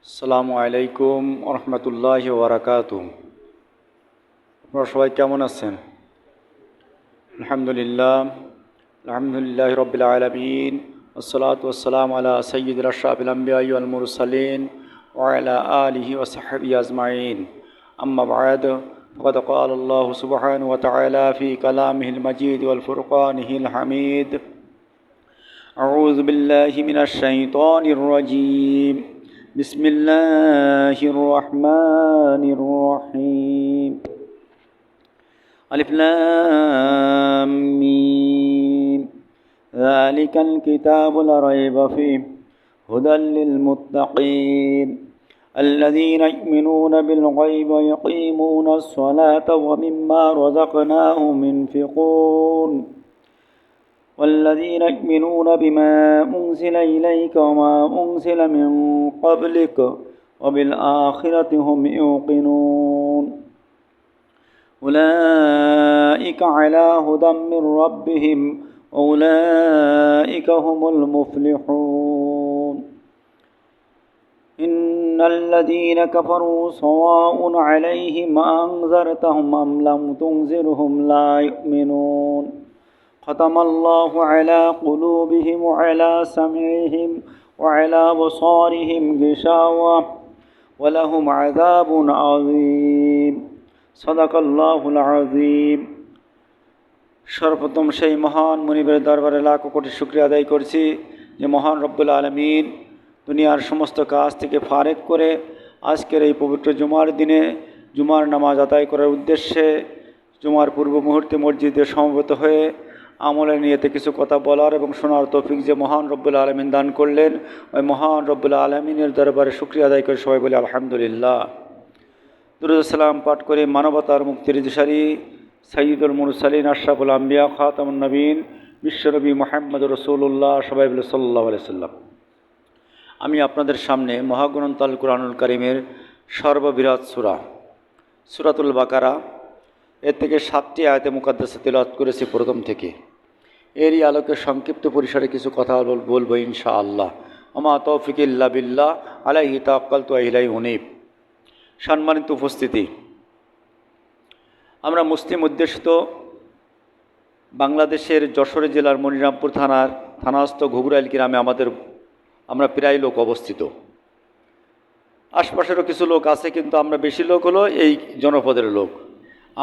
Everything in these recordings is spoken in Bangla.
আসসালামু আলাইকুম রহমতুল্লাহি ওবরাকাতুহু। আপনারা সবাই কেমন আছেন? আলহামদুলিল্লাহ রব্বিল আলামিন, ওয়াসসালাতু ওয়াসসালামু আলা সাইয়্যিদিল আশরাফিল আমবিয়াই ওয়াল মুরসালিন ওয়া আলা আলিহি ওয়া সাহবিহি আজমাইন। আম্মা বা'দ, ফাকাদ ক্বালা আল্লাহু সুবহানাহু ওয়া তাআলা ফি কালামিহিল মাজিদ ওয়াল ফুরকানিহিল হামিদ। আউযু বিল্লাহি মিনাশ শাইতানির রাজীম। বিসমিল্লাহির রহমানির রহিম। আলিফ লাম মিম। যালিকাল কিতাবু লা রাইবা ফীহি হুদাল লিল মুত্তাকিন আল্লাযীনা ইউমিনুনা বিল গায়বি ওয়া ইয়াকিমুনাস সালাতা ওয়া মিম্মা রাযাকনাহুম ইউনফিকুন والذين يؤمنون بما أنزل إليك وما أنزل من قبلك وبالآخرة هم يوقنون أولئك على هدى من ربهم وأولئك هم المفلحون إن الذين كفروا سواء عليهم أنذرتهم أم لم تنذرهم لا يؤمنون ختم الله على قلوبهم وعلى سمعهم وعلى أبصارهم غشاوة ولهم عذاب عظيم صدق الله العظيم। সর্বপ্রথম সেই মহান মুনিবের দরবারে লাখো কোটি শুকরিয়া আদায় করছি যে মহান রব্বুল আলামিন দুনিয়ার সমস্ত কাজ থেকে ফারেক করে আজকের এই পবিত্র জুমার দিনে জুমার নামাজ আদায় করার উদ্দেশ্যে জুমার পূর্ব মুহূর্তে মসজিদে সমবেত হয়ে আমলের নিয়তে কিছু কথা বলার এবং শোনার তৌফিক যে মহান রব্বুল আলামিন দান করলেন, ওই মহান রব্বুল আলামিনের দরবারে শুকরিয়া আদায় করে সবাই বলে আলহামদুলিল্লাহ। দুরূদ সালাম পাঠ করে মানবতার মুক্তির দিশারি সাইয়্যিদুল মুরসালিন আশরাফুল আম্বিয়া খাতামুন নবীন বিশ্বনবী মুহাম্মদুর রাসূলুল্লাহ সবাই বলে সাল্লাল্লাহু আলাইহি সাল্লাম। আমি আপনাদের সামনে মহাগ্রন্থ আল কুরআনুল কারীমের সর্ববৃহৎ সূরা সূরাতুল বাকারা এর থেকে 7টি আয়াতে মুকাদ্দাসা তিলাওয়াত করেছি প্রথম থেকে। এরই আলোকে সংক্ষিপ্ত পরিসরে কিছু কথা বলবো ইনশাআল্লাহ। ওমা তৌফিক ইল্লা বিল্লাহ আলাইহি তাওয়াক্কালতু ওয়া ইলাইহি উনীব। সম্মানিত উপস্থিতি, আমরা মুসলিম উদ্দেশিত বাংলাদেশের যশোর জেলার মনিরামপুর থানাস্থ ঘুঘুরাইল গ্রামে আমরা প্রায় লোক অবস্থিত। আশপাশেরও কিছু লোক আছে, কিন্তু আমরা বেশি লোক হলো এই জনপদের লোক।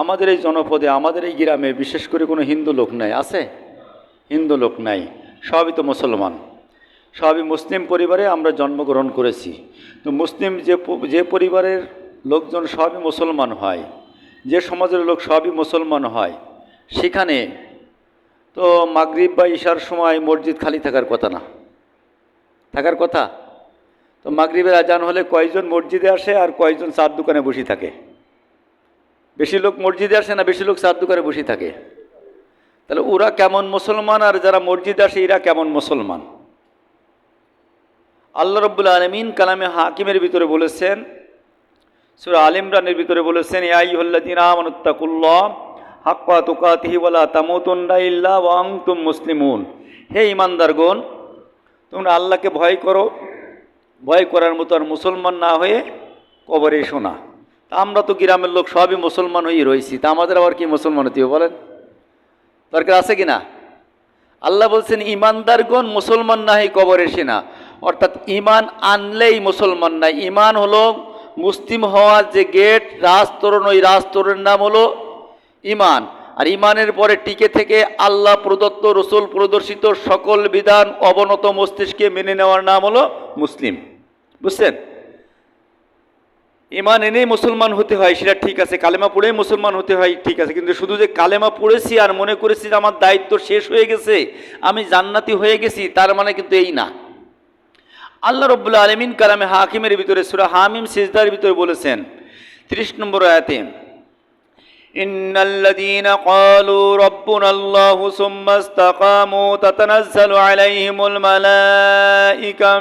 আমাদের এই জনপদে, আমাদের এই গ্রামে বিশেষ করে কোনো হিন্দু লোক নাই। আছে? হিন্দু লোক নাই, সবই তো মুসলমান, সবই মুসলিম পরিবারে আমরা জন্মগ্রহণ করেছি। তো মুসলিম যে পরিবারের লোকজন সবই মুসলমান হয়, যে সমাজের লোক সবই মুসলমান হয়, সেখানে তো মাগরিব বা ইশার সময় মসজিদ খালি থাকার কথা না, থাকার কথা। তো মাগরিবের আজান হলে কয়জন মসজিদে আসে আর কয়জন চার দোকানে বসে থাকে? বেশি লোক মসজিদে আসে না বেশি লোক চার দোকানে বসে থাকে? তাহলে ওরা কেমন মুসলমান আর যারা মসজিদে আসে এরা কেমন মুসলমান? আল্লাহ রাব্বুল আলামিন কালামে হাকিমের ভিতরে বলেছেন, সূরা আল ইমরানের ভিতরে বলেছেন, ইয়া আইয়ুহাল্লাযীনা আমানুত্তাকুল্লাহ হাক্কা তুকাতিহি ওয়া লা তামুতুন্না ইল্লা ওয়া আনতুম মুসলিমুন। হে ঈমানদারগণ, তোমরা আল্লাহকে ভয় করো, ভয় করার মতো আর মুসলমান না হয়ে কবরে এসো না। তা আমরা তো গ্রামের লোক সবই মুসলমান হয়েই রয়েছি, তা আমাদের আবার কি মুসলমান হতে হবে বলেন? দরকার আছে কি না? আল্লাহ বলছেন ঈমানদারগণ মুসলমান না হয়ে কবরে এসে না, অর্থাৎ ঈমান আনলেই মুসলমান না। ঈমান হলো মুসলিম হওয়ার যে গেট, রাজতরণ, ওই রাজতরণের নাম হলো ঈমান। আর ঈমানের পরে টিকে থেকে আল্লাহ প্রদত্ত রসুল প্রদর্শিত সকল বিধান অবনত মস্তিষ্কে মেনে নেওয়ার নাম হলো মুসলিম। বুঝছেন? ঈমান এনেই মুসলমান হতে হয়, সেটা ঠিক আছে। কালেমা পড়েই মুসলমান হতে হয়, ঠিক আছে। কিন্তু শুধু যে কালেমা পড়েছি আর মনে করেছি যে আমার দায়িত্ব শেষ হয়ে গেছে, আমি জান্নাতি হয়ে গেছি, তার মানে কিন্তু এই না। আল্লাহ রাব্বুল আলামিন কালামে হাকিমের ভিতরে সূরা হামিম সিজদার ভিতরে বলেছেন 30 নম্বর আয়াতে, ইন্নাল্লাযীনা ক্বালু রাব্বুনাল্লাহু সুম্মা ইসতাকামু তাতানাজ্জালু আলাইহিমুল মালাঈকা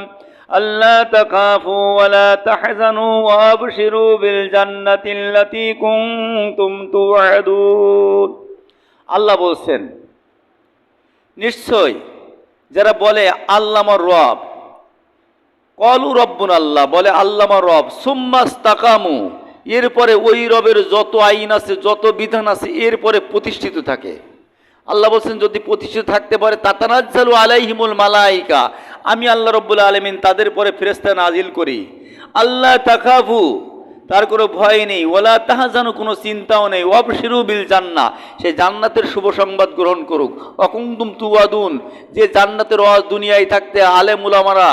আল্লা তাখাফু ওয়া লা তাহজানু ওয়া আবশিরু বিল জান্নাতিল্লাতী কুনতুম তুআদুন। আল্লাহ বলছেন, নিশ্চয় যারা বলে আল্লাহ আমার রব, কলু রব্বুন আল্লাহ, বলে আল্লাহ আমার রব, সুম্মাস্তাকামু, এরপরে ওই রবের যত আইন আছে, যত বিধান আছে, এরপরে প্রতিষ্ঠিত থাকে। আল্লাহ বলছেন যদি প্রতিষ্ঠিত থাকতে পারে, তাতানাজ্জালু আলাইহিমুল মালাইকা, আমি আল্লাহ রব্বুল আলামিন তাদের পরে ফেরেশতা নাজিল করি। আল্লাহ তাখাফু, তার কোনো ভয় নেই, ওয়ালা তাহজানু, কোনো চিন্তাও নেই, ওয়াবশিরু বিল জান্নাহ, সেই জান্নাতের শুভ সংবাদ গ্রহণ করুক। অকুন্তুম তুয়াদুন, যে জান্নাতের ওয়াজ দুনিয়ায় থাকতে আলেম উলামারা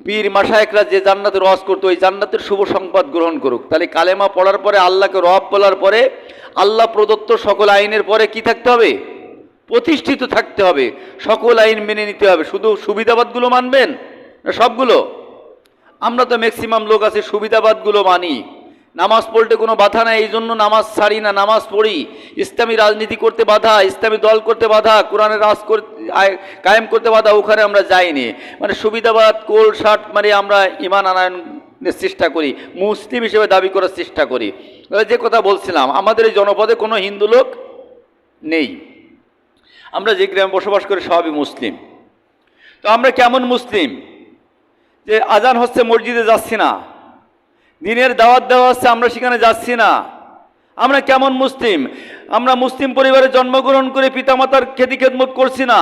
পীর মাশায়েখরা যে জান্নাতের ওয়াজ করতো, ওই জান্নাতের শুভ সংবাদ গ্রহণ করুক। তাহলে কালেমা পড়ার পরে, আল্লাহকে রব বলার পরে, আল্লাহ প্রদত্ত সকল আইনের পরে কি থাকতে হবে? প্রতিষ্ঠিত থাকতে হবে, সকল আইন মেনে নিতে হবে। শুধু সুবিধাবাদগুলো মানবেন না সবগুলো? আমরা তো ম্যাক্সিমাম লোক আছে সুবিধাবাদগুলো মানি, নামাজ পড়তে কোনো বাধা নাই, এই জন্য নামাজ ছাড়ি না, নামাজ পড়ি। ইসলামী রাজনীতি করতে বাধা, ইসলামী দল করতে বাধা, কোরআনের রাজ কায়েম করতে বাধা, ওখানে আমরা যাইনি। মানে সুবিধাবাদ কোল শার্ট মানে আমরা ইমান আনায়নের চেষ্টা করি, মুসলিম হিসেবে দাবি করার চেষ্টা করি। যে কথা বলছিলাম, আমাদের এই জনপদে কোনো হিন্দু লোক নেই, আমরা যে গ্রামে বসবাস করি সবই মুসলিম। তো আমরা কেমন মুসলিম যে আজান হচ্ছে মসজিদে যাচ্ছি না, দিনের দাওয়াত দেওয়া হচ্ছে আমরা সেখানে যাচ্ছি না? আমরা কেমন মুসলিম? আমরা মুসলিম পরিবারে জন্মগ্রহণ করে পিতামাতার খেদমত করছি না,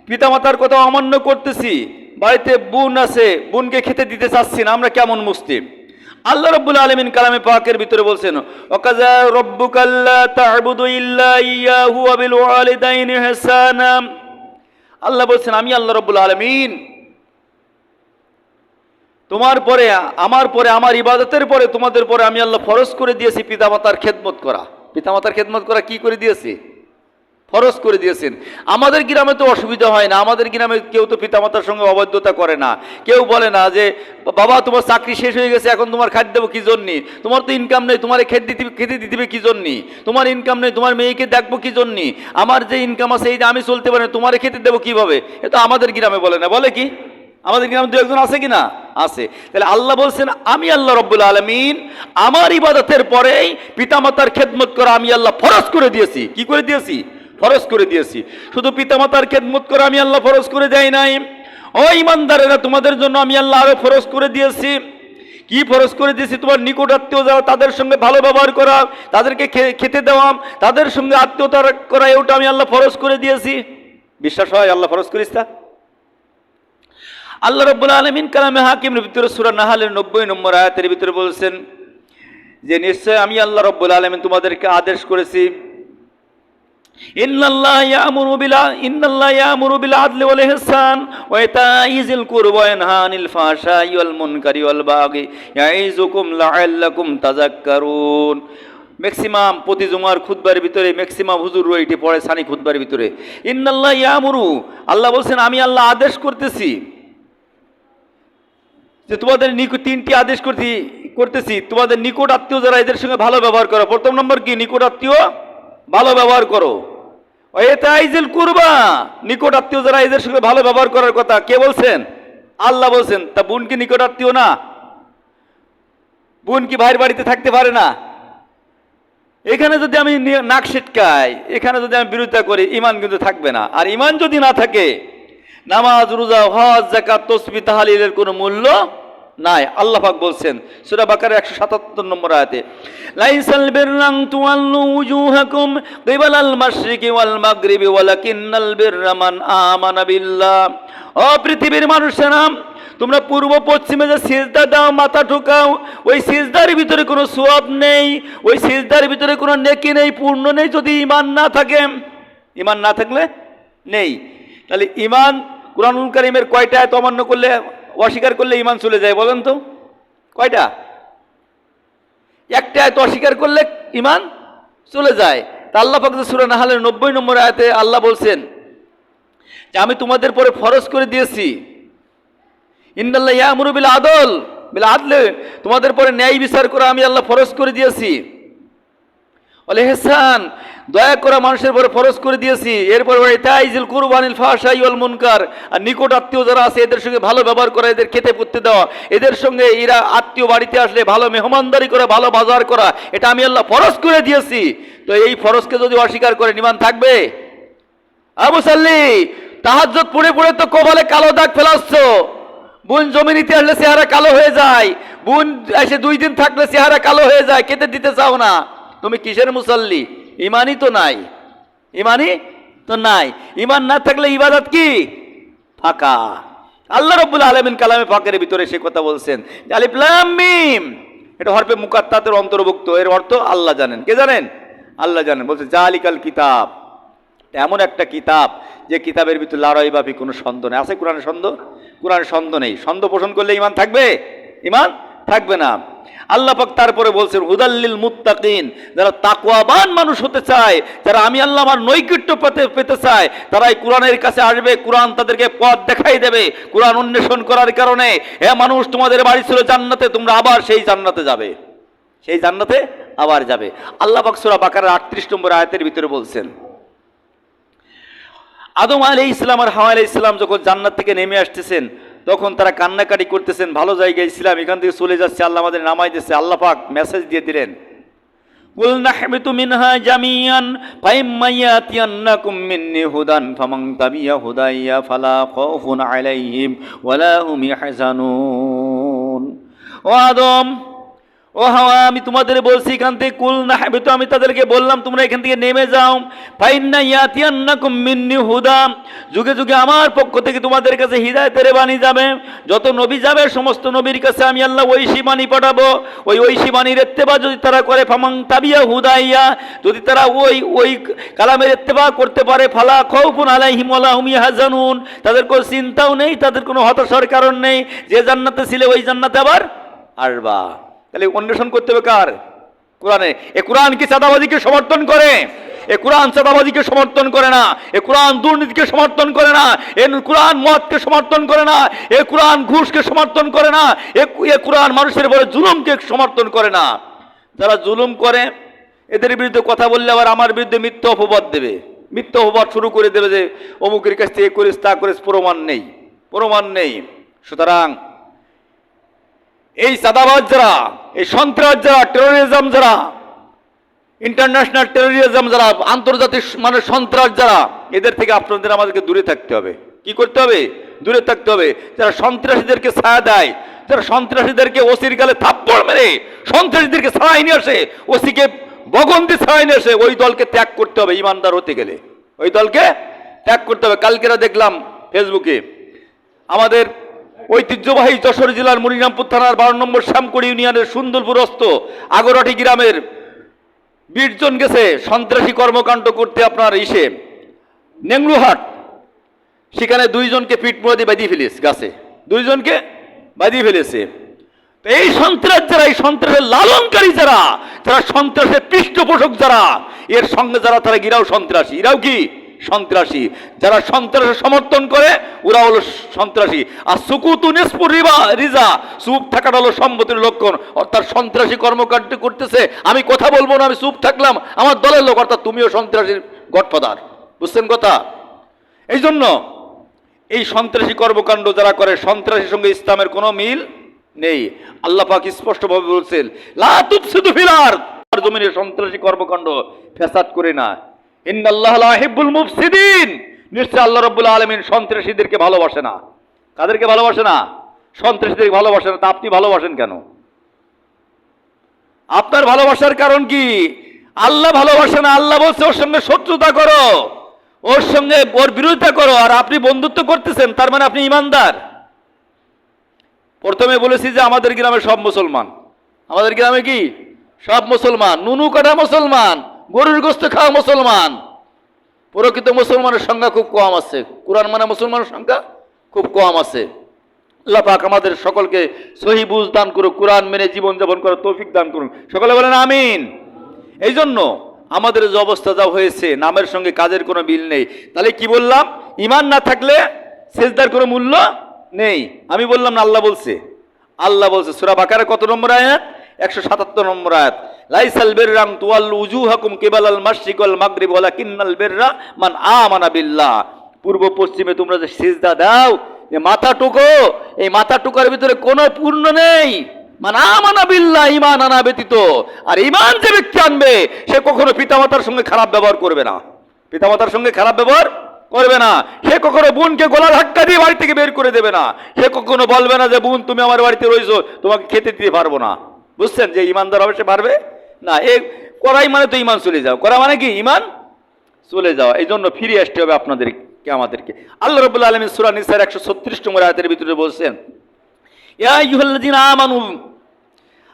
পিতামাতার কথা অমান্য করতেছি, বাড়িতে বোন আছে, বোনকে খেতে দিতে চাচ্ছি না। আমরা কেমন মুসলিম? আল্লাহ রাব্বুল আলামিন কালামে পাকের ভিতরে বলছেন, ওয়াকাযা রাব্বুকা আল্লা তা'বুদু ইল্লা ইয়াহু ওয়া বিল ওয়ালিদাইনি ইহসানা। আল্লাহ বলছেন আমি আল্লাহ রাব্বুল আলামিন তোমার পরে, আমার পরে, আমার ইবাদতের পরে, তোমাদের পরে আমি আল্লাহ ফরজ করে দিয়েছি পিতামাতার খেদমত করা। পিতামাতার খেদমত করা কি করে দিয়েছি? ফরজ করে দিয়েছেন। আমাদের গ্রামে তো অসুবিধা হয় না, আমাদের গ্রামে কেউ তো পিতামাতার সঙ্গে অবাধ্যতা করে না, কেউ বলে না যে বাবা তোমার চাকরি শেষ হয়ে গেছে, এখন তোমার খাদ্য দেবো কী জন্যে, তোমার তো ইনকাম নেই, তোমার খেতে দিতে কী জন্যে, তোমার ইনকাম নেই, তোমার মেয়েকে দেখবো কী জন্যে, আমার যে ইনকাম আছে এই যে আমি চলতে পারি না, তোমার খেতে দেবো কীভাবে? এ তো আমাদের গ্রামে বলে না, বলে কি? আমাদের গ্রামে দু একজন আছে কি না? আছে। তাহলে আল্লাহ বলছেন আমি আল্লাহ রাব্বুল আলামিন আমার ইবাদতের পরেই পিতামাতার খেদমত করা আমি আল্লাহ ফরজ করে দিয়েছি। কি করে দিয়েছি? ফরজ করে দিয়েছি। শুধু পিতামাতার খেদমত করা আমি আল্লাহ ফরজ করে দেই নাই, ও ইমানদারেরা তোমাদের জন্য আমি আল্লাহ আরো ফরজ করে দিয়েছি। কি ফরজ করে দিয়েছি? তোমার নিকট আত্মীয় যাওয়া, তাদের সঙ্গে ভালো ব্যবহার করা, তাদেরকে খেতে দেওয়া, তাদের সঙ্গে আত্মীয়তা করা, ওটা আমি আল্লাহ ফরজ করে দিয়েছি। বিশ্বাস হয় আল্লাহ ফরজ করিস তা? আল্লাহ রাব্বুল আলামিন কালামে হাকিমের ভিতরে সূরা নাহলের 90 নম্বর আয়াতের ভিতরে বলছেন যে নিশ্চয় আমি আল্লাহ রাব্বুল আলামিন তোমাদেরকে আদেশ করেছি, ইন্নাল্লাহা ইয়া'মুরু বিল আদলি ওয়াল ইহসান ওয়া ইতা'i যিল কুরবা ওয়া ইয়ানহা আনিল ফাহশাই ওয়াল মুনকারি ওয়াল বাগি ইয়া'iযুকুম লা'আল্লাকুম তাযাক্কারুন। ম্যাক্সিমাম প্রতি জুমার খুতবার ভিতরে ম্যাক্সিমাম হুজুর এটি পড়ে সানি খুতবার ভিতরে, ইন্নাল্লাহা ইয়া'মুরু, আল্লাহ বলছেন আমি আল্লাহ আদেশ করতেছি যে তোমাদের তিনটি আদেশ করতেছি, তোমাদের নিকট আত্মীয় যারা এদের সঙ্গে ভালো ব্যবহার করো। প্রথম নম্বর কি? নিকট আত্মীয় ভালো ব্যবহার করো। ওয়াইতাইজিল কুরবা, নিকট আত্মীয় যারা এদের সঙ্গে ভালো ব্যবহার করার কথা কে বলছেন? আল্লাহ বলছেন। তা বোন কি নিকট আত্মীয় না? বোন কি ভাইয়ের বাড়িতে থাকতে পারে না? এখানে যদি আমি নাক সিটকাই, এখানে যদি আমি বিরোধিতা করি, ইমান কিন্তু থাকবে না। আর ইমান যদি না থাকে, নামাজ, রোজা, হজ, যাকাত, তাসবিহ, তাহলিলের কোনো মূল্য নাই। আল্লাহ পাক বলছেন সূরা বাকারা 177 নম্বর আয়াতে, লাইসাল বিররান তুওয়াল্লু উজুহাকুম কিবালাল মাশরিকি ওয়াল মাগরিবি ওয়ালাকিন্নাল বিররা মান আমানা বিল্লাহ। ও পৃথিবীর মানুষেরা, তোমরা পূর্ব পশ্চিমে যে সিজদা দাও, মাথা ঠুকাও, ওই সিজদার ভিতরে কোনো সওয়াব নেই, ওই সিজদার ভিতরে কোনো নেকি নেই, পূর্ণ নেই যদি ঈমান না থাকে। ঈমান না থাকলে নেই। তাহলে ঈমান কুরআনুল কারীমের কয়টা আয়াত অমান্য করলে, অস্বীকার করলে ঈমান চলে যায় বলেন তো? কয়টা? একটা আয়াত অস্বীকার করলে ঈমান চলে যায়। তা আল্লাহ পাক সূরা নাহলের 90 নম্বর আয়াতে আল্লাহ বলছেন যে আমি তোমাদের পরে ফরজ করে দিয়েছি, ইন্নাল্লাহা ইয়া'মুরু বিল আদল, তোমাদের পরে ন্যায় বিচার করা আমি আল্লাহ ফরজ করে দিয়েছি। ওয়াল ইহসান, দয়া করা মানুষের পরে ফরজ করে দিয়েছি। এরপর ইতাইজিল কুরবা আনিল ফাহশাই ওয়াল মুনকার, আর নিকট আত্মীয় যারা আছে এদের সঙ্গে ভালো ব্যবহার করা, এদের খেতে পড়তে দেওয়া, এদের সঙ্গে এরা আত্মীয় বাড়িতে আসলে ভালো মেহমানদারি করা, ভালো বাজার করা, এটা আমি আল্লাহ ফরজ করে দিয়েছি। তো এই ফরজকে যদি অস্বীকার করে ঈমান থাকবে? আবু সাল্লি, তাহাজ্জুদ পড়ে পড়ে তো কপালে কালো দাগ ফেলাচ্ছ, বোন জমিনিতে আসলে চেহারা কালো হয়ে যায়, বোন এসে 2 দিন থাকলে চেহারা কালো হয়ে যায়, খেতে দিতে চাও না। তুমি কিসের মুসল্লি? ইমানই তো নাই, ইমানই তো নাই। ইমান না থাকলে ইবাদত কি? ফাঁকা। আল্লাহ রাব্বুল আলামিন কালামে পাকের ভিতরে সে কথা বলছেন, আলিফ লাম মিম, এটা হরফে মুকাত্তাতের অন্তর্ভুক্ত। এর অর্থ আল্লাহ জানেন। কে জানেন? আল্লাহ জানেন। বলছে জালিকাল কিতাব, এমন একটা কিতাব যে কিতাবের ভিতরে লড়াই বাপি কোনো সন্দেহ নেই। আছে কোরআনের সন্দেহ? কোরআনের সন্দেহ নেই। সন্দেহ পোষণ করলে ইমান থাকবে? ইমান থাকবে না। আল্লাহ পাক তারপরে বলছেন হুদাল্লিল মুত্তাকিন, যারা তাকওয়াবান মানুষ হতে চায়, যারা আমি আল্লাহ আমার নৈকট্য পেতে চায়, তারা এই কোরআনের কাছে আসবে। কোরআন তাদেরকে পথ দেখাই দেবে। কোরআন অন্বেষণ করার কারণে, হে মানুষ, তোমাদের বাড়ি ছিল জান্নাতে, তোমরা আবার সেই জান্নাতে যাবে, সেই জান্নাতে আবার যাবে। আল্লাহ পাক সূরা বাকারার 38 নম্বর আয়াতের ভিতরে বলছেন, আদম আলাইহিস সালাম আর হাওয়া আলাইহিস সালাম যখন জান্নাত থেকে নেমে আসতেছেন, তখন তারা কান্নাকাটি করতেছেন, ভালো জায়গায় ছিলাম, এখান থেকে চলে যাচ্ছে, আল্লাহ আমাদের নামাই দিচ্ছে। আল্লাহ পাক মেসেজ দিয়ে দিলেন, কুল নাহবিতু মিনহা জামিয়ান ফাইম্মা ইয়াতিয়ান্নাকুম মিন্নি হুদান ফামান তাবিয়া হুদাইয়া ফালা খাউফুন আলাইহিম ওয়ালা হুম ইয়াহজানুন। ও আদম, ও হাওয়া, আমি তোমাদের বলছি এখান থেকে কুল নাহবিতু, আমি তাদেরকে বললাম তোমরা এখান থেকে নেমে যাও। ফাইন্না ইয়াতিয়ান্নাকুম মিন্নি হুদা, যুগে যুগে আমার পক্ষ থেকে তোমাদের কাছে হিদায়াতের বাণী যাবে। যত নবী যাবে সমস্ত নবীর কাছে আমি আল্লাহ ঐশী বাণী পাঠাবো। ওই ঐশী বাণীর ইত্তেবা যদি তারা করে, ফামান তাবিয়া হুদাইয়া, যদি তারা ওই কালামের ইত্তেবা করতে পারে, ফালা খাউফুন আলাইহিম ওয়ালা হুম ইয়াহজানুন, তাদের কোনো চিন্তাও নেই, তাদের কোনো হতাশার কারণ নেই। যে জান্নাতে ছিলে ওই জান্নাতে আবার আসবা। তাহলে অন্বেষণ করতে হবে কার? কোরআনে। এ কোরআন কি চাঁদাবাজিকে সমর্থন করে? এ কোরআন চাঁদাবাজিকে সমর্থন করে না। এ কোরআন দুর্নীতিকে সমর্থন করে না। এ কোরআন মদকে সমর্থন করে না। এ কোরআন ঘুষকে সমর্থন করে না। এ কোরআন মানুষের উপরে জুলুমকে সমর্থন করে না। যারা জুলুম করে এদের বিরুদ্ধে কথা বললে আবার আমার বিরুদ্ধে মিথ্যা অপবাদ দেবে, মিথ্যা অপবাদ শুরু করে দেবে যে অমুকের কাছ থেকে করিস, তা করিস, প্রমাণ নেই, প্রমাণ নেই। সুতরাং এই চাঁদাবাজ যারা, এই সন্ত্রাস যারা, টেরোরিজম যারা, ইন্টারন্যাশনাল টেরোরিজম যারা, আন্তর্জাতিক মানে সন্ত্রাস যারা, এদের থেকে আপনাদের আমাদেরকে দূরে থাকতে হবে। কি করতে হবে? দূরে থাকতে হবে। যারা সন্ত্রাসীদেরকে ছায়া দেয়, যারা সন্ত্রাসীদেরকে ওসির গালে থাপ্পড় মেরে সন্ত্রাসীদেরকে ছাড়াই নিয়ে আসে, ওসিকে বগন্তি ছাড়াই নিয়ে আসে, ওই দলকে ত্যাগ করতে হবে। ইমানদার হতে গেলে ওই দলকে ত্যাগ করতে হবে। কালকেরা দেখলাম ফেসবুকে আমাদের ঐতিহ্যবাহী যশোর জেলার মনিরামপুর থানার 12 নম্বর শ্যামকুড়ি ইউনিয়নের সুন্দরপুরস্থ আগরহাটি গ্রামের 20 জন গেছে সন্ত্রাসী কর্মকাণ্ড করতে আপনার নেংলুহাট। সেখানে 2 জনকে পিটমোড়া বাঁধিয়ে ফেলেছে, গাছে 2 জনকে বাঁধিয়ে ফেলেছে। তো এই সন্ত্রাস যারা, এই সন্ত্রাসের লালনকারী যারা, যারা সন্ত্রাসের পৃষ্ঠপোষক যারা, এর সঙ্গে যারা, তারা গিরাও সন্ত্রাসী। এরাও কি? সন্ত্রাসী। যারা সন্ত্রাসের সমর্থন করে ওরা হলো সন্ত্রাসী। আর সুকুতু নিসফুর রিজা, চুপ থাকাটা হলো সম্মতির লক্ষণ। অর্থাৎ সন্ত্রাসী কর্মকাণ্ড করতেছে, আমি কথা বলবো না, আমি চুপ থাকলাম, আমার দলের লোক, অর্থাৎ তুমিও সন্ত্রাসীর গডফাদার। বুঝছেন কথা? এই জন্য এই সন্ত্রাসী কর্মকাণ্ড যারা করে, সন্ত্রাসীর সঙ্গে ইসলামের কোনো মিল নেই। আল্লাহ পাক স্পষ্টভাবে বলছেন, লা তুফসিদু ফিল আরদ, জমিনে সন্ত্রাসী কর্মকাণ্ড ফ্যাসাদ করে না। ইন্নাল্লাহা লা ইউহিব্বুল মুফসিদিন, নিশ্চয় আল্লাহ রাব্বুল আলামিন সন্ত্রাসীদেরকে ভালোবাসে না। কাদেরকে ভালোবাসে না? সন্ত্রাসীদেরকে ভালোবাসে না। তা আপনি ভালোবাসেন কেন? আপনার ভালোবাসার কারণ কি? আল্লাহ ভালোবাসে না। আল্লাহ বলছে ওর সঙ্গে শত্রুতা করো, ওর সঙ্গে ওর বিরোধিতা করো, আর আপনি বন্ধুত্ব করতেছেন, তার মানে আপনি ইমানদার। প্রথমে বলেছি যে আমাদের গ্রামে সব মুসলমান। আমাদের গ্রামে কি? সব মুসলমান। নুনু কাটা মুসলমান, গরুর গোশত খাওয়া মুসলমান। প্রকৃত মুসলমানের সংখ্যা খুব কম আছে। কোরআন মানে মুসলমানের সংখ্যা খুব কম আছে। আল্লাহ পাক আমাদের সকলকে সহি বুঝ দান করুন, কোরআন মেনে জীবনযাপন করার তৌফিক দান করুন। সকলে বলেন আমিন। এই জন্য আমাদের যে অবস্থা যা হয়েছে, নামের সঙ্গে কাজের কোনো মিল নেই। তাহলে কি বললাম? ইমান না থাকলে সেজদার কোনো মূল্য নেই। আমি বললাম না, আল্লাহ বলছে। আল্লাহ বলছে সূরা বাকারা কত নম্বর আয়াত? 177 নম্বর আয়াত। লাইসাল বিররা আন তুওয়াল্লু উজুহাকুম কিবালাল মাশরিক ওয়াল মাগরিব ওয়ালাকিন্নাল বিররা মান আমানা বিল্লাহ। পূর্ব পশ্চিমে তোমরা যে সিজদা দাও, যে মাথা টুকো, এই মাথা টুকার ভিতরে কোনো পূর্ণ নেই। মান আমানা বিল্লাহ, ঈমান আনা ব্যতীত। আর ঈমান যে ব্যক্তি আনবে সে কখনো পিতামাতার সঙ্গে খারাপ ব্যবহার করবে না। পিতামাতার সঙ্গে খারাপ ব্যবহার করবে না। সে কখনো বোনকে গলা ধাক্কা দিয়ে বাড়ি থেকে বের করে দেবে না। সে কখনো বলবে না যে বোন তুমি আমার বাড়িতে রয়েছো, তোমাকে খেতে দিতে পারবো না। বুঝছেন? যে ইমানদার হবে সে পারবে না। এ করাই মানে তো ইমান চলে যাও, করা মানে কি ইমান চলে যাওয়া। এই জন্য ফিরে আসতে হবে আপনাদেরকে, আমাদেরকে। আল্লাহ রাব্বুল আলামিন সূরা নিসার 136 নম্বর আয়াতের ভিতরে বলছেন, ইয়া আইয়ুহাল্লাযীনা আমানু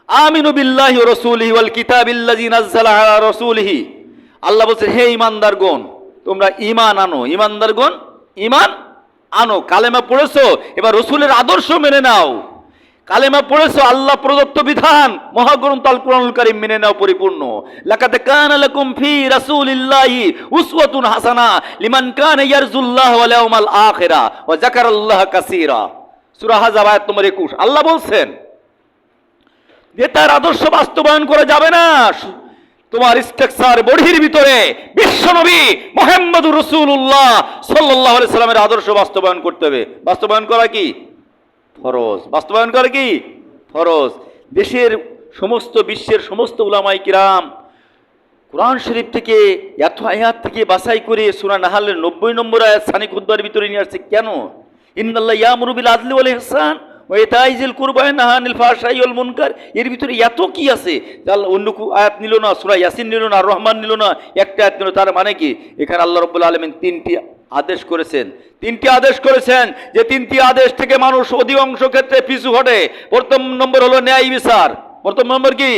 আমিনু বিল্লাহি ওয়া রাসূলিহি ওয়াল কিতাবিল্লাযী নাযালা আলা রাসূলিহি। আল্লাহ বলছেন, হে ঈমানদারগণ, তোমরা ঈমান আনো। ঈমানদারগণ ঈমান আনো। কালেমা পড়েছো, এবার রাসূলের আদর্শ মেনে নাও। কালেমা পড়েছো, আল্লাহ প্রদত্ত বিধান মহাগ্রন্থ আল কুরআনুল কারীম মেনে নাও পরিপূর্ণ। লাকাদ কানা লাকুম ফি রাসূলিল্লাহি উসওয়াতুন হাসানা লিমান কানা ইয়ারজুল্লাহ ওয়াল ইয়াউমাল আখিরা ওয়া যাকারাল্লাহ কাসীরা। সূরা আহজাব আয়াত নম্বর 21। আল্লাহ বলছেন যে তার আদর্শ বাস্তবায়ন করা যাবে না তোমার স্ট্রাকচার বডির ভিতরে বিশ্বনবী মুহাম্মদুর রাসূলুল্লাহ সাল্লাল্লাহু আলাইহি সাল্লামের আদর্শ বাস্তবায়ন করতে হবে। বাস্তবায়ন করা কি ফরজ। বাস্তবায়ন করা কি ফরজ। দেশের সমস্ত, বিশ্বের সমস্ত উলামায়ে কিরাম কোরআন শরীফ থেকে এত আয়াত থেকে বাছাই করে সূরা নাহলের 90 নম্বর আয়াত সানি খুতবার ভিতরে নিয়ে আসছে। কেন? ইন্নাল্লাহ ইয়ামুরু বিল আদলি ওয়াল ইহসান ওয়া ইতাই যিল কুরবা ওয়া ইয়ানহা আনিল ফাহশাই ওয়াল মুনকার। এর ভিতরে এত কি আছে? আল্লাহ অন্য আয়াত নিল না, সূরা ইয়াসিন নিল না, আর রহমান নিল না, একটা আয়াত নিল। তার মানে কি? এখানে আল্লাহ রাব্বুল আলামিন তিনটি আদেশ করেছেন। তিনটি আদেশ করেছেন, যে তিনটি আদেশ থেকে মানুষ অধিকাংশ ক্ষেত্রে পিছু হটে। প্রথম নম্বর হলো ন্যায় বিচার। প্রথম নম্বর কি?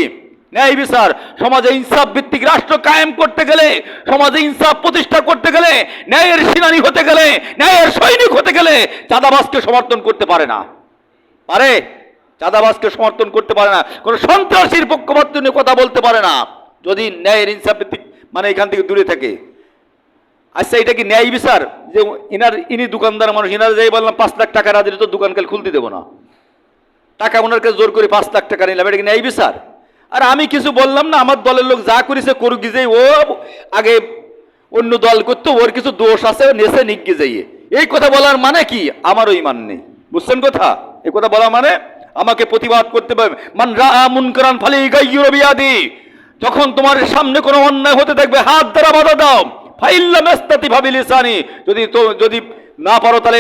ন্যায় বিচার। সমাজে ইনসাফ ভিত্তিক রাষ্ট্র কায়েম করতে গেলে, সমাজে ইনসাফ প্রতিষ্ঠা করতে গেলে, ন্যায়ের সেনানী হতে গেলে, ন্যায়ের সৈনিক হতে গেলে চাঁদাবাজকে সমর্থন করতে পারে না। পারে? চাঁদাবাজকে সমর্থন করতে পারে না। কোন সন্ত্রাসীর পক্ষপাত নিয়ে কথা বলতে পারে না, যদি ন্যায়ের ইনসাফ ভিত্তিক মানে এখান থেকে দূরে থাকে। আচ্ছা, এটা কি ন্যায় বিচার? যে ইনি দোকানদার মানুষ, ইনার যাই বললাম 5 লাখ টাকা না দিলে তো দোকান কাল খুলতে দেবো না, টাকা ওনার কাছে জোর করে 5 লাখ টাকা নিলাম, এটা কি ন্যায় বিচার? আর আমি কিছু বললাম না, আমার দলের লোক যা করেছে করুক, যে ও আগে অন্য দল করতো, ওর কিছু দোষ আছে, নেশে নিগে যাইয়ে, এই কথা বলার মানে কি? আমারও ঈমান নেই। বুঝছেন কথা? এই কথা বলা মানে আমাকে প্রতিবাদ করতে পারবে। মান রাআ মুনকারান ফালিগাইয়িরু বিয়াদি। যখন তোমার সামনে কোনো অন্যায় হতে দেখবে, হাত দ্বারা বাধা দাও। ফাইল্লাম ইস্তাতিফ বিলিসানি। যদি না পারো তাহলে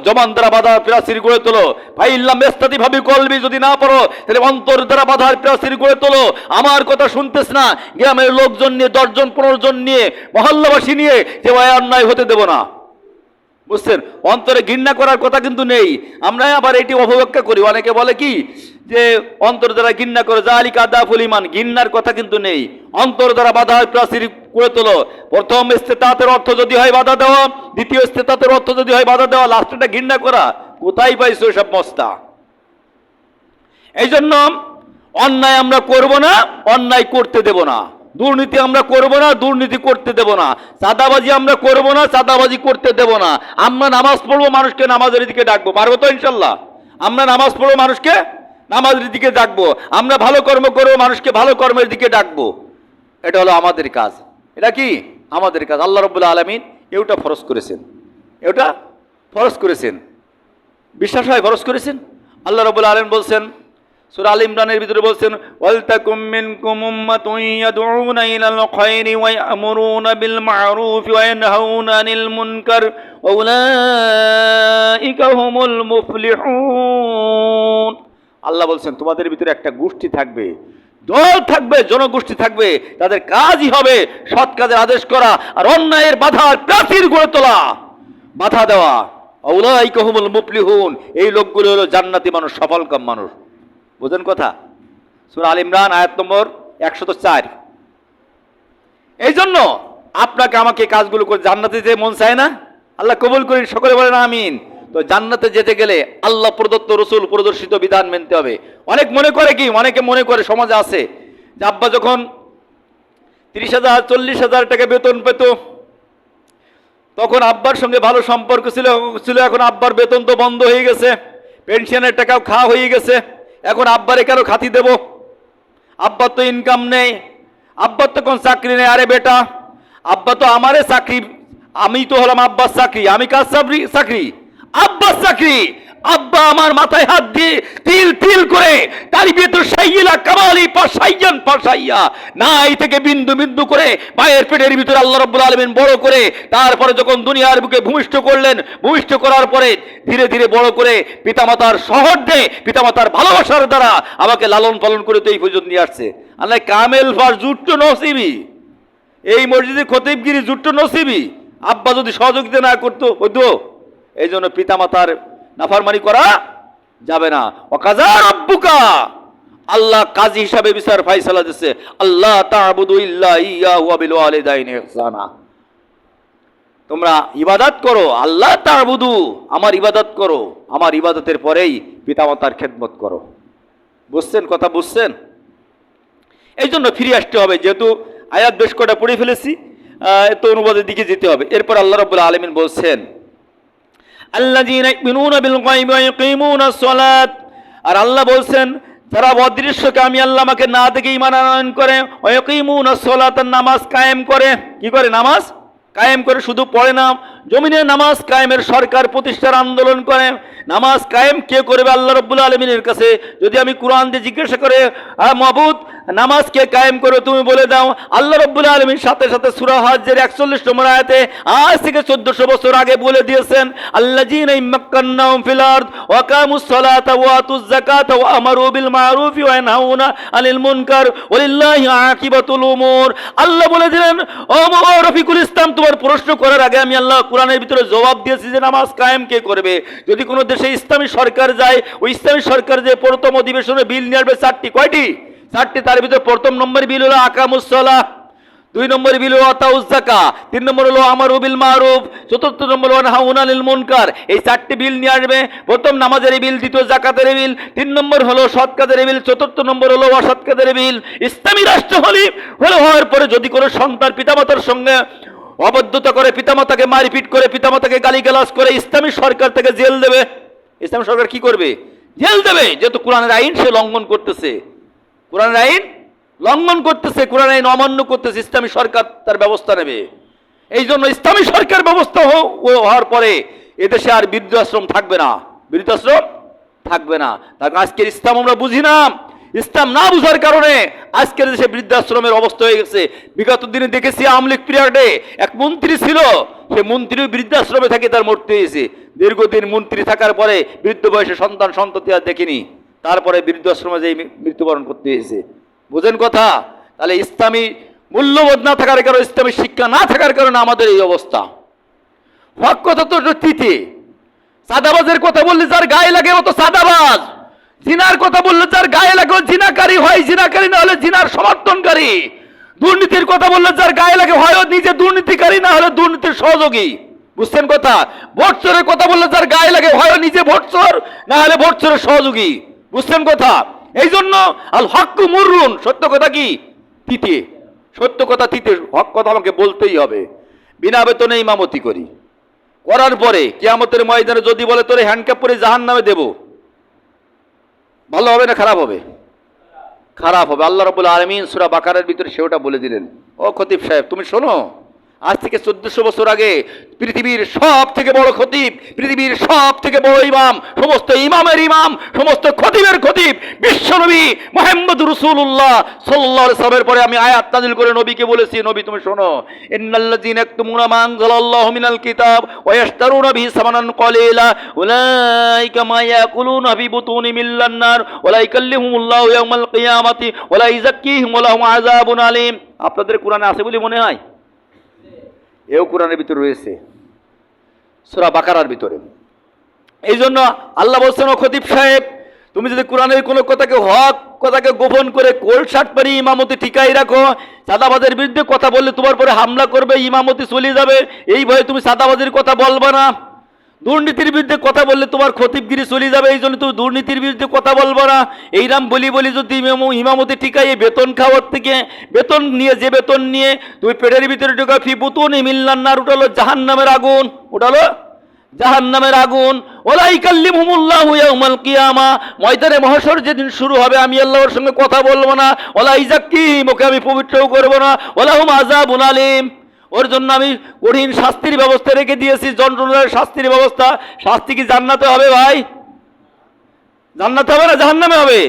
জবান দ্বারা বাধার প্রাচীর গড়ে তোলো। ফাইল্লাম ইস্তাতিফ বিকলবি। যদি না পারো তাহলে অন্তর দ্বারা বাধার প্রাচীর গড়ে তোলো। আমার কথা শুনতেছ না? গ্রামের লোকজন নিয়ে 10 জন 15 জন নিয়ে, মহল্লাবাসী নিয়ে, যে অন্যায় হতে দেব না। বুঝছেন? অন্তরে ঘৃণা করার কথা কিন্তু নেই। আমরা আবার এটি অপব্যাখ্যা করি। অনেকে বলে কি যে অন্তর দ্বারা ঘৃণা করে, যালিকা আদাফুল ঈমান। ঘৃণার কথা কিন্তু নেই। অন্তর দ্বারা বাধা প্রাচীর করে তোলো। প্রথম ইস্তেতাতের অর্থ যদি হয় বাধা দেওয়া, দ্বিতীয় ইস্তেতাতের অর্থ যদি হয় বাধা দেওয়া, লাস্টটা ঘৃণা করা। কোথায় পাইছো সব মস্তা? এই জন্য অন্যায় আমরা করব না, অন্যায় করতে দেব না। দুর্নীতি আমরা করব না, দুর্নীতি করতে দেব না। চাঁদাবাজি আমরা করব না, চাঁদাবাজি করতে দেব না। আমরা নামাজ পড়বো, মানুষকে নামাজের দিকে ডাকবো। পারবো তো ইনশাল্লাহ? আমরা নামাজ পড়বো, মানুষকে নামাজের দিকে ডাকবো। আমরা ভালো কর্ম করবো, মানুষকে ভালো কর্মের দিকে ডাকবো। এটা হলো আমাদের কাজ। এটা কি আমাদের কাজ? আল্লাহ রাব্বুল আলামিন এটা ফরজ করেছেন, এটা ফরজ করেছেন। বিশ্বাস হয় ফরজ করেছেন? আল্লাহ রাব্বুল আলামিন বলছেন সূরা আল ইমরানের ভিতরে বলছেন, ওয়াল তাকুম মিনকুম উম্মাতুন ইয়াদউনা ইলাল খায়রি ওয়া ইয়ামুরুনা বিল মা'রুফি ওয়া ইয়ানহাউনা আনিল মুনকার ওয়া উলাইকা হুমুল মুফলিহুন। আল্লাহ বলছেন তোমাদের ভিতরে একটা গোষ্ঠী থাকবে, দল থাকবে, জনগোষ্ঠী থাকবে, তাদের কাজই হবে সৎ কাজের আদেশ করা আর অন্যায়ের বাধার প্রাচীর গড়ে তোলা, বাধা দেওয়া। উলাইকা হুমুল মুফলিহুন। এই লোকগুলো হলো জান্নাতি মানুষ, সফলকাম মানুষ। বুঝেন কথা? সূরা আল ইমরান আয়াত নম্বর 104। এই জন্য আপনাকে আমাকে কাজগুলো করে জান্নাতে যেতে মন চায় না? আল্লাহ কবুল করেন, সকলে বলেন আমিন। তো জান্নাতে যেতে গেলে আল্লাহ প্রদত্ত রসুল প্রদর্শিত বিধান মানতে হবে। অনেক মনে করে কি, অনেকে মনে করে সমাজে আছে যে আব্বা যখন 30,000 40,000 টাকা বেতন পেত, তখন আব্বার সঙ্গে ভালো সম্পর্ক ছিল। এখন আব্বার বেতন তো বন্ধ হয়ে গেছে, পেনশনের টাকাও খাওয়া হয়ে গেছে। এখন আব্বারে কেন খাতি দেব? আব্বার তো ইনকাম নেই, আব্বার তো কোন চাকরি নেই। আরে বেটা, আব্বা তো আমারে চাকরি, আমি তো হলাম আব্বার চাকরি। আমি কার চাকরি? আব্বার চাকরি। আব্বা আমার মাথায় হাত দিয়ে তিল তিল করে তারবিয়াতুল শাইয়িলা কামালি পাশাইয়ান পাশাইয়া নাই থেকে বিন্দু বিন্দু করে মায়ের পেটের ভিতরে আল্লাহ রাব্বুল আলামিন বড় করে তারপরে যখন দুনিয়ার বুকে ভূমিষ্ঠ করলেন, ভূমিষ্ঠ করার পরে ধীরে ধীরে বড় করে পিতামাতার শহরে পিতামাতার ভালোবাসার দ্বারা আমাকে লালন পালন করে তো এই পর্যন্ত নিয়ে আসছে। আল্লাহ কামেল ফার জুট্টো নসিবি, এই মসজিদে খতিবগিরি জুট্টো নসিবি। আব্বা যদি সহযোগিতা না করতো হইতো। এই জন্য পিতামাতার নাফরমানি করা যাবে না। ওয়াকাযা রাব্বুকা, আল্লাহ কাজী হিসাবে বিচার ফায়সালা দিচ্ছে, আল্লাহ তা'বুদু ইল্লা ইয়াহু ওয়া বিল ওয়ালিদাইনি ইহসানা। তোমরা ইবাদত করো, আল্লাহ তা'বুদু, আমার ইবাদত করো, আমার ইবাদতের পরেই পিতামাতার খেদমত করো। বুঝছেন কথা? বুঝছেন? এই জন্য ফিরে আসতে হবে, যেহেতু আয়াত বেশ কটা পড়ে ফেলেছি, তো অনুবাদের দিকে যেতে হবে। এরপর আল্লাহ রাব্বুল আলামিন বলছেন আল্লাযীনা ইউমিনুনা বিল গায়বি ওয়া ইয়াকিমুনাস সালাত, আর আল্লাহ বলছেন যারা অদৃশ্যকে আমি আল্লাহ আমাকে না দেখে ঈমান আনয়ন করে, ওয়া ইয়াকিমুনাস সালাত, নামাজ কায়েম করে। কি করে? নামাজ কায়েম করে, শুধু পড়ে না, জমিনে নামাজ কায়েমের সরকার প্রতিষ্ঠার আন্দোলন করে। নামাজ কায়েম কে করবে? আল্লাহ রাব্বুল আলামিনের কাছে যদি আমি কোরআন দিয়ে জিজ্ঞাসা করে, মাবুদ নামাজ কে কায়েম করে তুমি বলে দাও, আল্লাহ রাব্বুল আলামিন সাথে সাথে সূরা হজ্জের 41 নম্বর আয়াতে আজ থেকে 1400 বছর আগে বলে দিয়েছেন, আল্লাযীনা ইম্মাক্কান্নাহুম ফিল আরদ ওয়া কামুস সালাতা ওয়া আতুজ যাকাতা ওয়া আমারু বিল মা'রুফি ওয়া ইয়ানহাউনা আনিল মুনকার ওয়ালিল্লাহি আকিবাতুল উমুর। আল্লাহ বলে দিলেন, ও রফিকুল ইসলাম, তোমার প্রশ্ন করার আগে আমি আল্লাহ কোরআনের ভিতরে জবাব দিয়েছি যে নামাজ কায়েম কে করবে। যদি কোনো দেশে ইসলামী সরকার যায়, ওই ইসলামী সরকার যে প্রথম অধিবেশনে বিল নিয়ে আসবে 4টি। কয়টি? 4টি। তার ভিতরে প্রথম নম্বর বিল হলো আকামুস সালাহ, 2 নম্বর বিল হলো আতাউজ যাকাত, 3 নম্বর হলো আমারু বিল মারুফ, 4th নম্বর হলো নাহাউনা আনিল মুনকার। এই 4টি বিল নিয়ে আসবে। প্রথম নামাজের বিল, দ্বিতীয় যাকাতের বিল, 3 নম্বর হলো সৎ কাজের বিল, 4th নম্বর হলো অসৎ কাজের বিল। ইসলামী রাষ্ট্র হওয়ার পরে যদি কোনো সন্তান পিতামাতার সঙ্গে অবদ্ধতা করে, পিতামাতাকে মারপিট করে, পিতামাতাকে গালিগালাজ করে, ইসলামী সরকার থেকে জেল দেবে। ইসলামী সরকার কি করবে? জেল দেবে, যেহেতু কোরআনের আইন সে লঙ্ঘন করতেছে, কোরআনের আইন লঙ্ঘন করতেছে, কোরআন আইন অমান্য করতেছে, ইসলামী সরকার তার ব্যবস্থা নেবে। এই জন্য ইসলামী সরকার ব্যবস্থা হওয়ার পরে এদেশে আর বৃদ্ধাশ্রম থাকবে না, বৃদ্ধাশ্রম থাকবে না। তার আজকের ইসলাম আমরা বুঝি না, ইসলাম না বুঝার কারণে আজকের দেশে বৃদ্ধাশ্রমের অবস্থা হয়ে গেছে। বিগত দিনে দেখেছি আওয়ামী লীগ পিরিয়ডে এক মন্ত্রী ছিল, সে মন্ত্রী বৃদ্ধাশ্রমে থাকে, তার মরতে হয়েছে। দীর্ঘদিন মন্ত্রী থাকার পরে বৃদ্ধ বয়সে সন্তান সন্ততি আর দেখিনি, তারপরে বৃদ্ধাশ্রমে যেই মৃত্যুবরণ করতে হয়েছে। বুঝেন কথা? তাহলে ইসলামী মূল্যবোধ না থাকার কারণে, ইসলামী শিক্ষা না থাকার কারণে আমাদের এই অবস্থা। হক কথা তো তিতে, সাদাবাজের কথা বললে যার গায়ে লাগে ও তো সাদাবাজ, জিনার কথা বললে যার গায়ে লাগে ও জিনাকারী হয়, জিনাকারী না হলে জিনার সমর্থনকারী। দুর্নীতির কথা বললে যার গায়ে লাগে হয় ও নিজে দুর্নীতিকারী, না হলে দুর্নীতির সহযোগী। বুঝছেন কথা? ভোট চোরের কথা বললে যার গায়ে লাগে হয় ও নিজে ভোট চোর, না হলে ভোট চোরের সহযোগী। বুঝছেন কথা? এই জন্য আল হক মুররুন, সত্য কথা কি? তিতে। সত্য কথা তিতে, হক কথা আমাকে বলতেই হবে। বিনা বেতনে ইমামতি করি, করার পরে কিয়ামতের ময়দানে যদি বলে তোরে হ্যান্ডকাপ করে জাহান্নামে দেব, ভালো হবে না খারাপ হবে? খারাপ হবে। আল্লাহ রাব্বুল আলামিন সূরা বাকারার ভিতরে সেটা বলে দিলেন। ও খতিব সাহেব, তুমি শোনো, আজ থেকে 1400 বছর আগে পৃথিবীর সব থেকে বড় খতিব, পৃথিবীর সব থেকে বড় ইমাম, সমস্ত ইমামের ইমাম, সমস্ত খতিবের খতিব বিশ্বনবী মুহাম্মদ রাসূলুল্লাহ সাল্লাল্লাহু আলাইহি ওয়াসাল্লামের পরে আমি আয়াত নাযিল করে নবীকে বলেছি, নবী তুমি শোনো, ইন্নাল্লাযীনা ইয়াকতুমুনা মা আনজালাল্লাহু মিনাল কিতাব ওয়া ইয়াশতারুনা বিহি সামানান কলিলা উলাইকা মা ইয়াকুলুনা ফি বুতুনিহিম ইল্লান নার ওয়া লা ইকাল্লিহুমুল্লাহু ইয়াওমাল কিয়ামাতি ওয়া লা ইযাক্কিহিম ওয়া লাহুম আযাবুন আলীম। আপনাদের কোরআনে আছে বলে মনে হয়? এও কোরআনের ভিতরে রয়েছে, সূরা বাকারার ভিতরে। এই জন্য আল্লাহ বলছেন, ও খতিব সাহেব, তুমি যদি কোরআনের কোনো কথাকে হক কথাকে গোপন করে কোলশাট পারি ইমামতি ঠিকাই রাখো, সাদাবাজের বিরুদ্ধে কথা বললে তোমার পরে হামলা করবে, ইমামতি চলে যাবে, এই ভয়ে তুমি সাদাবাজের কথা বলবা না। দুর্নীতির বিরুদ্ধে কথা বললে তোমার খতিবগিরি চলে যাবে, এই জন্য তুমি দুর্নীতির বিরুদ্ধে কথা বলবো না। এইরাম বলি যদি ইমামতি টিকাই বেতন খাওয়ার থেকে বেতন নিয়ে, যে বেতন নিয়ে তুমি পেটের ভিতরে ঢোকা, ফি বুতুনিহিম ইল্লান নার, ওটা হলো জাহান্নামের আগুন, ওটা হলো জাহান্নামের আগুন। ওয়ালা ইকাল্লিমুহুমুল্লাহু ইয়াওমাল কিয়ামা, ময়দানে মহশর যেদিন শুরু হবে আমি আল্লাহর সঙ্গে কথা বলবো না। ওয়ালা ইযাক্কিহিম, ওকে আমি পবিত্রও করবো না। ওয়া লাহুম আযাবুন আলীম, ওর জন্য আমি কঠিন শাস্তির ব্যবস্থা রেখে দিয়েছি, যন্ত্রণার শাস্তির ব্যবস্থা। শাস্তি কি জান্নাতে হবে ভাই? জান্নাতে হবে না জাহান্নামে হবে?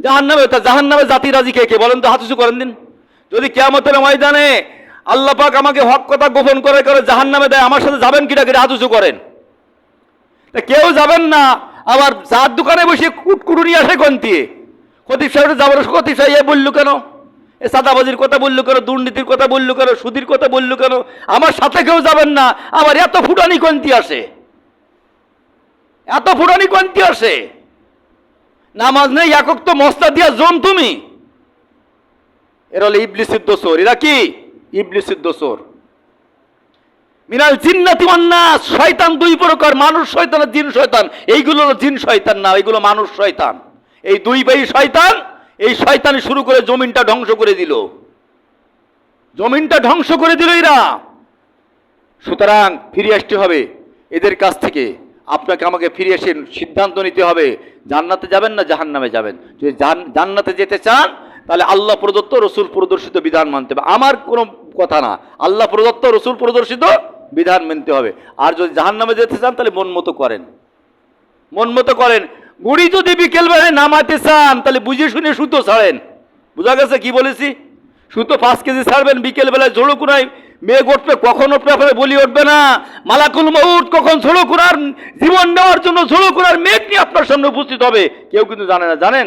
জাহান্নামে। তা জাহান্নামে জাতি রাজি কে কে বলেন তো, হাত উঁচু করেন দিন। যদি কিয়ামতের ময়দানে আল্লাহ পাক আমাকে হক কথা গোপন করে করে জাহান্নামে দেয়, আমার সাথে যাবেন কিটা করে? হাত উঁচু করেন। তা কেউ যাবেন না। আবার যার দোকানে বসে কুটকুটু নিয়ে আসে কোন দিয়ে খতিব সাহেব যাবার, খতিব সাহেব এ বললো কেন, এ সাদাবাজির কথা বললো কেন, দুর্নীতির কথা বললো কেন, সুদির কথা বললো কেন? আমার সাথে কেউ যাবেন না। আবার এত ফুটানি কোনটি আসে, এত ফুটানি কোনটি আসে? নামাজ নেই, একক তো মস্তা দিয়া জম তুমি। এরা হলো ইবলিসের দোসর। এরা কি? ইবলিসের দোসর। মিনাল জিন্নাতি ওয়ান নাস, শয়তান দুই প্রকার, মানুষ শয়তান আর জিন শয়তান। এইগুলো হলো জিন শয়তান না, এইগুলো মানুষ শয়তান। এই দুই ভাই শয়তান। এই শয়তান শুরু করে জমিনটা ধ্বংস করে দিল, জমিনটা ধ্বংস করে দিল এরা। সুতরাং ফিরে আসতে হবে এদের কাছ থেকে। আপনাকে আমাকে ফিরে এসে সিদ্ধান্ত নিতে হবে, জান্নাতে যাবেন না জাহান্নামে যাবেন। যদি জান্নাতে যেতে চান তাহলে আল্লাহ প্রদত্ত রসুল প্রদর্শিত বিধান মানতে হবে। আমার কোনো কথা না, আল্লাহ প্রদত্ত রসুল প্রদর্শিত বিধান মানতে হবে। আর যদি জাহান্নামে যেতে চান তাহলে মন মতো করেন, মন মতো করেন। গুড়ি যদি বিকেলবেলায় নামাতে চান তাহলে বুঝে শুনে সুতো ছাড়েন। বুঝা গেছে কি বলেছি? সুতো 5 কেজি ছাড়বেন, বিকেলবেলায় ঝোড়ো কুনায় মেঘ উঠবে, কখন উঠবে আপনার বলি উঠবে না। মালাকুল মউত কখন ঝোড়ো কুনার জীবন নেওয়ার জন্য ঝোড়ো কুনার মেঘ নিয়ে আপনার সামনে উপস্থিত হবে, কেউ কিন্তু জানে না। জানেন?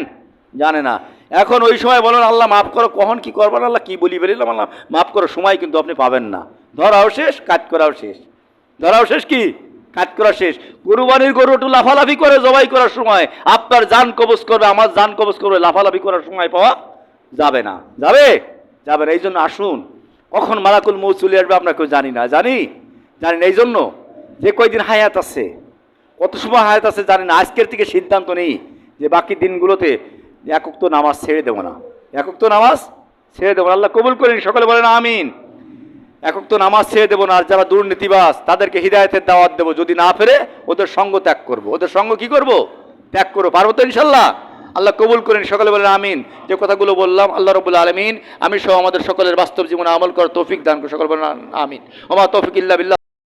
জানে না। এখন ওই সময় বলেন আল্লাহ মাফ করো, কখন কি করবেন, আল্লাহ কি বলি বেরিলাম, আল্লাহ মাফ করো, সময় কিন্তু আপনি পাবেন না। ধরাও শেষ, কাজ করাও শেষ। ধরাও শেষ, কি কাজ করা শেষ। কুরবানির গরু একটু লাফালাফি করে জবাই করার সময় আপনার জান কবজ করবে, আমার জান কবজ করবে, লাফালাফি করার সময় পাওয়া যাবে না। যাবে? যাবে না। এই জন্য আসুন, কখন মালাকুল মউত চলে আসবে আমরা কেউ জানি না। জানি না। এই জন্য যে কয়দিন হায়াত আছে, কত সময় হায়াত আছে জানি না। আজকের থেকে সিদ্ধান্ত নেই যে বাকি দিনগুলোতে একক তো নামাজ ছেড়ে দেবো না, একক তো নামাজ ছেড়ে দেবো না। আল্লাহ কবুল করেন, সকলে বলেন আমিন। একক তো নামাজ ছেড়ে দেবো না। আর যারা দুর্নীতিবাজ তাদেরকে হিদায়তের দাওয়াত দেবো, যদি না ফেরে ওদের সঙ্গ ত্যাগ করবো। ওদের সঙ্গ কি করবো? ত্যাগ করবো। পারবো তো ইনশাল্লাহ? আল্লাহ কবুল করেন, সকলে বলেন আমিন। যে কথাগুলো বললাম আল্লাহ রাব্বুল আলামিন আমি সহ আমাদের সকলের বাস্তব জীবনে আমল করার তৌফিক দান করে, সকলে বলেন আমিন। ওমা তৌফিক ইল্লা বিল্লাহ।